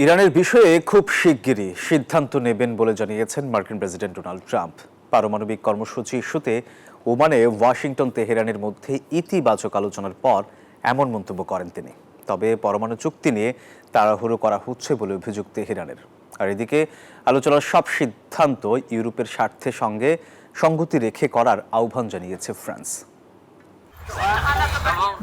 ইরানের বিষয়ে খুব শিগগিরই সিদ্ধান্ত নেবেন বলে জানিয়েছেন মার্কিন প্রেসিডেন্ট ডোনাল্ড ট্রাম্প। পারমাণবিক কর্মসূচি ইস্যুতে ওমানে ওয়াশিংটন তেহরানের মধ্যে ইতিবাচক আলোচনার পর এমন মন্তব্য করেন তিনি। তবে পরমাণু চুক্তি নিয়ে তাড়াহুড়ো করা হচ্ছে বলে অভিযোগ তেহরানের। আর এদিকে আলোচনার সব সিদ্ধান্ত ইউরোপের স্বার্থের সঙ্গে সঙ্গতি রেখে করার আহ্বান জানিয়েছে ফ্রান্স।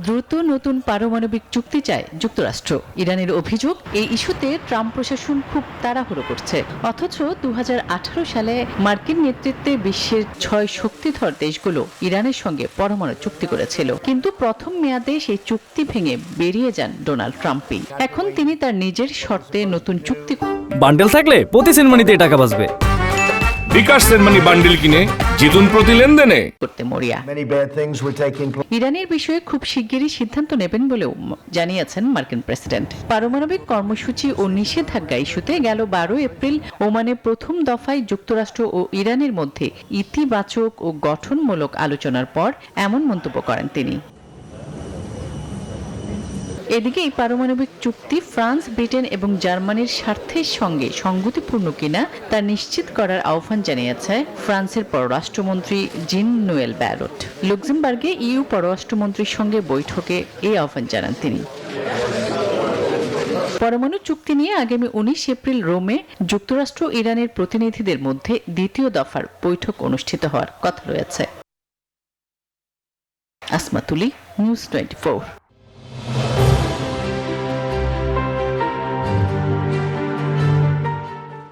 দ্রুত নতুন পারমাণবিক চুক্তি চায় যুক্তরাষ্ট্র। ইরানের অভিযোগ, এই ইস্যুতে ট্রাম্প প্রশাসন খুব তাড়াহুড়ো করছে। অথচ 2018 সালে মার্কিন নেতৃত্বে বিশ্বের 6 শক্তিধর দেশগুলো ইরানের সঙ্গে পরমাণু চুক্তি করেছিল, কিন্তু প্রথম মেয়াদে সেই চুক্তি ভেঙে বেরিয়ে যান ডোনাল্ড ট্রাম্পই। এখন তিনি তার নিজের শর্তে নতুন চুক্তি বান্ডেল থাকলে প্রতি সেনমানিতে টাকা বাঁচবে। বিকাশ সেনমানি বান্ডেল কিনে জিতুন প্রতি লেনদেনে করতে মরিয়া। ইরানের বিষয়ে খুব শিগগিরই সিদ্ধান্ত নেবেন বলেও জানিয়েছেন মার্কিন প্রেসিডেন্ট। পারমাণবিক কর্মসূচি ও নিষেধাজ্ঞা ইস্যুতে গেল 12 এপ্রিল ওমানে প্রথম দফায় যুক্তরাষ্ট্র ও ইরানের মধ্যে ইতিবাচক ও গঠনমূলক আলোচনার পর এমন মন্তব্য করেন তিনি। এদিকে এই পারমাণবিক চুক্তি ফ্রান্স, ব্রিটেন এবং জার্মানির স্বার্থের সঙ্গে সঙ্গতিপূর্ণ কিনা তা নিশ্চিত করার আহ্বান জানিয়েছে ফ্রান্সের পররাষ্ট্রমন্ত্রী জিন নোয়েল ব্যারট। লুক্সেমবার্গে ইইউ পররাষ্ট্রমন্ত্রীর সঙ্গে বৈঠকে এই আহ্বান জানান তিনি। পরমাণু চুক্তি নিয়ে আগামী 19 এপ্রিল রোমে যুক্তরাষ্ট্র ইরানের প্রতিনিধিদের মধ্যে দ্বিতীয় দফার বৈঠক অনুষ্ঠিত হওয়ার কথা রয়েছে। আসমা তুলি, নিউজ 24।